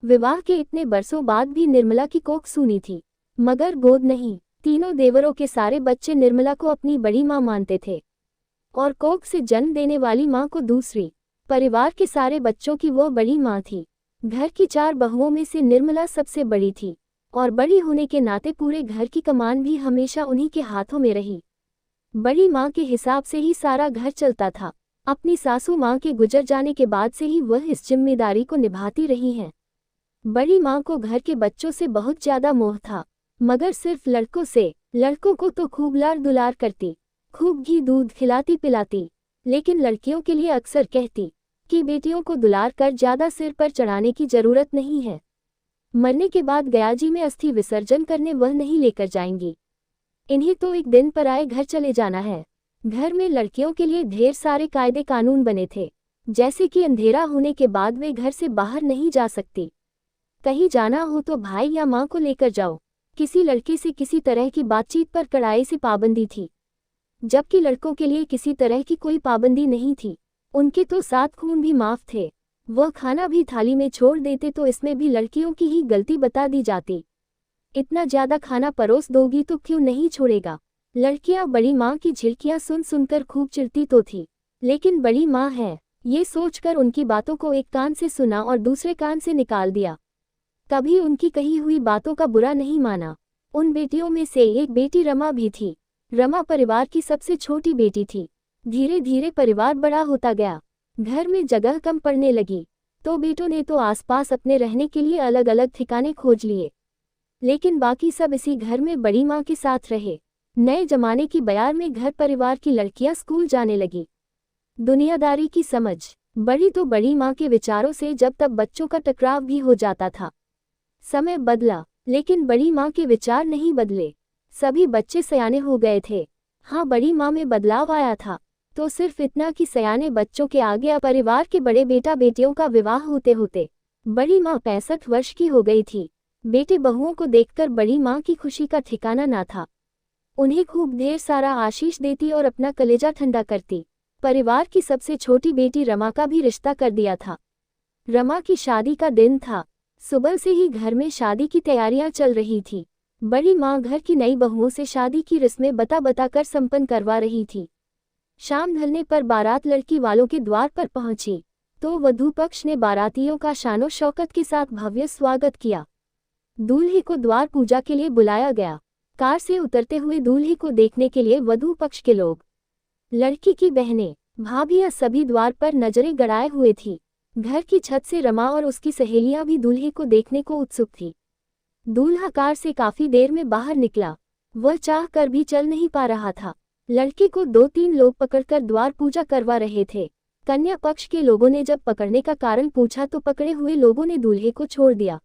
विवाह के इतने बरसों बाद भी निर्मला की कोख सूनी थी, मगर गोद नहीं। तीनों देवरों के सारे बच्चे निर्मला को अपनी बड़ी माँ मानते थे और कोख से जन्म देने वाली माँ को दूसरी। परिवार के सारे बच्चों की वो बड़ी माँ थी। घर की 4 बहुओं में से निर्मला सबसे बड़ी थी और बड़ी होने के नाते पूरे घर की कमान भी हमेशा उन्हीं के हाथों में रही। बड़ी माँ के हिसाब से ही सारा घर चलता था। अपनी सासू माँ के गुजर जाने के बाद से ही वह इस जिम्मेदारी को निभाती रही हैं। बड़ी माँ को घर के बच्चों से बहुत ज्यादा मोह था, मगर सिर्फ लड़कों से। लड़कों को तो खूब लाड़ दुलार करती, खूब घी दूध खिलाती पिलाती, लेकिन लड़कियों के लिए अक्सर कहती कि बेटियों को दुलार कर ज्यादा सिर पर चढ़ाने की जरूरत नहीं है। मरने के बाद गयाजी में अस्थि विसर्जन करने वह नहीं लेकर जाएंगी। इन्हें तो एक दिन पराए घर चले जाना है। घर में लड़कियों के लिए ढेर सारे कायदे कानून बने थे, जैसे कि अंधेरा होने के बाद वे घर से बाहर नहीं जा सकती। कहीं जाना हो तो भाई या माँ को लेकर जाओ। किसी लड़के से किसी तरह की बातचीत पर कड़ाई से पाबंदी थी, जबकि लड़कों के लिए किसी तरह की कोई पाबंदी नहीं थी। उनके तो 7 खून भी माफ थे। वह खाना भी थाली में छोड़ देते तो इसमें भी लड़कियों की ही गलती बता दी जाती। इतना ज्यादा खाना परोस दोगी तो क्यों नहीं छोड़ेगा। लड़कियां बड़ी माँ की झिड़कियां सुन सुनकर खूब चिढ़ती तो थी, लेकिन बड़ी माँ है ये सोचकर उनकी बातों को एक कान से सुना और दूसरे कान से निकाल दिया। कभी उनकी कही हुई बातों का बुरा नहीं माना। उन बेटियों में से एक बेटी रमा भी थी। रमा परिवार की सबसे छोटी बेटी थी। धीरे धीरे परिवार बड़ा होता गया, घर में जगह कम पड़ने लगी, तो बेटों ने तो आसपास अपने रहने के लिए अलग अलग ठिकाने खोज लिए, लेकिन बाकी सब इसी घर में बड़ी माँ के साथ रहे। नए जमाने की बयार में घर परिवार की लड़कियां स्कूल जाने लगी। दुनियादारी की समझ बड़ी तो बड़ी माँ के विचारों से जब तब बच्चों का टकराव भी हो जाता था। समय बदला, लेकिन बड़ी माँ के विचार नहीं बदले। सभी बच्चे सयाने हो गए थे। हाँ, बड़ी माँ में बदलाव आया था, तो सिर्फ इतना कि सयाने बच्चों के आगे परिवार के बड़े बेटा बेटियों का विवाह होते होते बड़ी माँ 65 वर्ष की हो गई थी। बेटे बहुओं को देखकर बड़ी माँ की खुशी का ठिकाना ना था। उन्हें खूब ढेर सारा आशीष देती और अपना कलेजा ठंडा करती। परिवार की सबसे छोटी बेटी रमा का भी रिश्ता कर दिया था। रमा की शादी का दिन था। सुबह से ही घर में शादी की तैयारियां चल रही थी। बड़ी माँ घर की नई बहुओं से शादी की रस्में बता कर संपन्न करवा रही थी। शाम ढलने पर बारात लड़की वालों के द्वार पर पहुंची, तो वधू पक्ष ने बारातियों का शानो शौकत के साथ भव्य स्वागत किया। दूल्हे को द्वार पूजा के लिए बुलाया गया। कार से उतरते हुए दूल्हे को देखने के लिए वधू पक्ष के लोग, लड़की की बहनें, भाभियां सभी द्वार पर नजरें गड़ाए हुए थी। घर की छत से रमा और उसकी सहेलियां भी दूल्हे को देखने को उत्सुक थी। दूल्हा कार से काफी देर में बाहर निकला। वह चाह कर भी चल नहीं पा रहा था। लड़के को 2-3 लोग पकड़कर द्वार पूजा करवा रहे थे। कन्या पक्ष के लोगों ने जब पकड़ने का कारण पूछा तो पकड़े हुए लोगों ने दूल्हे को छोड़ दिया।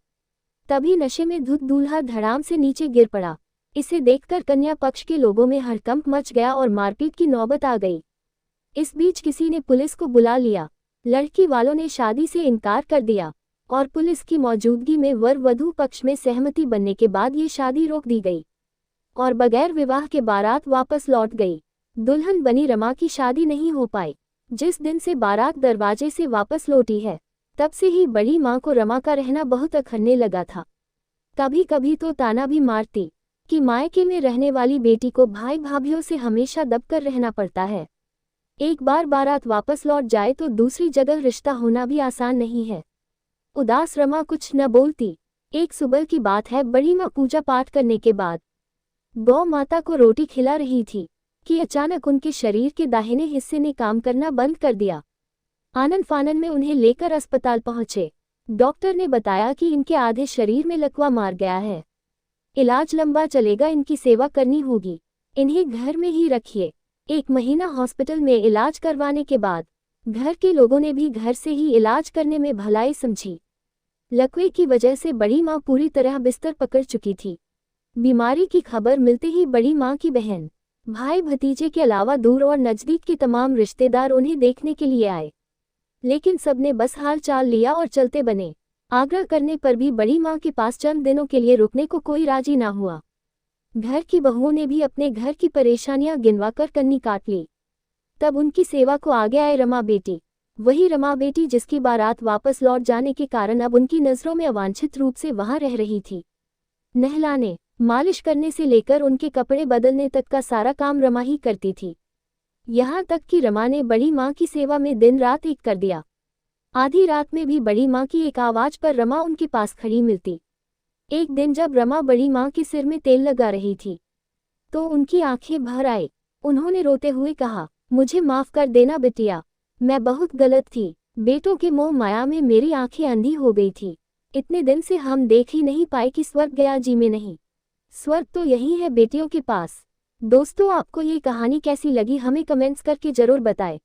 तभी नशे में धुत दूल्हा धड़ाम से नीचे गिर पड़ा। इसे देखकर कन्या पक्ष के लोगों में हड़कंप मच गया और मारपीट की नौबत आ गई। इस बीच किसी ने पुलिस को बुला लिया। लड़की वालों ने शादी से इनकार कर दिया और पुलिस की मौजूदगी में वर वधू पक्ष में सहमति बनने के बाद ये शादी रोक दी गई और बगैर विवाह के बारात वापस लौट गई। दुल्हन बनी रमा की शादी नहीं हो पाई। जिस दिन से बारात दरवाजे से वापस लौटी है, तब से ही बड़ी माँ को रमा का रहना बहुत अखरने लगा था। कभी कभी तो ताना भी मारती कि मायके में रहने वाली बेटी को भाई भाभीयों से हमेशा दबकर रहना पड़ता है। एक बार बारात वापस लौट जाए तो दूसरी जगह रिश्ता होना भी आसान नहीं है। उदास रमा कुछ न बोलती। एक सुबह की बात है, बड़ी माँ पूजा पाठ करने के बाद गौ माता को रोटी खिला रही थी कि अचानक उनके शरीर के दाहिने हिस्से ने काम करना बंद कर दिया। आनन फानन में उन्हें लेकर अस्पताल पहुंचे। डॉक्टर ने बताया कि इनके आधे शरीर में लकवा मार गया है। इलाज लंबा चलेगा, इनकी सेवा करनी होगी, इन्हें घर में ही रखिए। 1 महीना हॉस्पिटल में इलाज करवाने के बाद घर के लोगों ने भी घर से ही इलाज करने में भलाई समझी। लकवे की वजह से बड़ी माँ पूरी तरह बिस्तर पकड़ चुकी थी। बीमारी की खबर मिलते ही बड़ी माँ की बहन, भाई भतीजे के अलावा दूर और नजदीक के तमाम रिश्तेदार उन्हें देखने के लिए आए, लेकिन सबने बस हाल चाल लिया और चलते बने। आग्रह करने पर भी बड़ी माँ के पास चंद दिनों के लिए रुकने को कोई राजी ना हुआ। घर की बहुओं ने भी अपने घर की परेशानियां गिनवाकर कन्नी काट ली। तब उनकी सेवा को आगे आए रमा बेटी। वही रमा बेटी जिसकी बारात वापस लौट जाने के कारण अब उनकी नज़रों में अवांछित रूप से वहां रह रही थी। नहलाने, मालिश करने से लेकर उनके कपड़े बदलने तक का सारा काम रमा ही करती थी। यहाँ तक कि रमा ने बड़ी माँ की सेवा में दिन रात एक कर दिया। आधी रात में भी बड़ी माँ की एक आवाज पर रमा उनके पास खड़ी मिलती। एक दिन जब रमा बड़ी माँ के सिर में तेल लगा रही थी तो उनकी आंखें भर आई। उन्होंने रोते हुए कहा, मुझे माफ कर देना बिटिया, मैं बहुत गलत थी। बेटों के मोह माया में मेरी आंखें अंधी हो गई थी। इतने दिन से हम देख ही नहीं पाए कि स्वर्ग गया जी में नहीं, स्वर्ग तो यही है बेटियों के पास। दोस्तों, आपको ये कहानी कैसी लगी हमें कमेंट्स करके जरूर बताएं।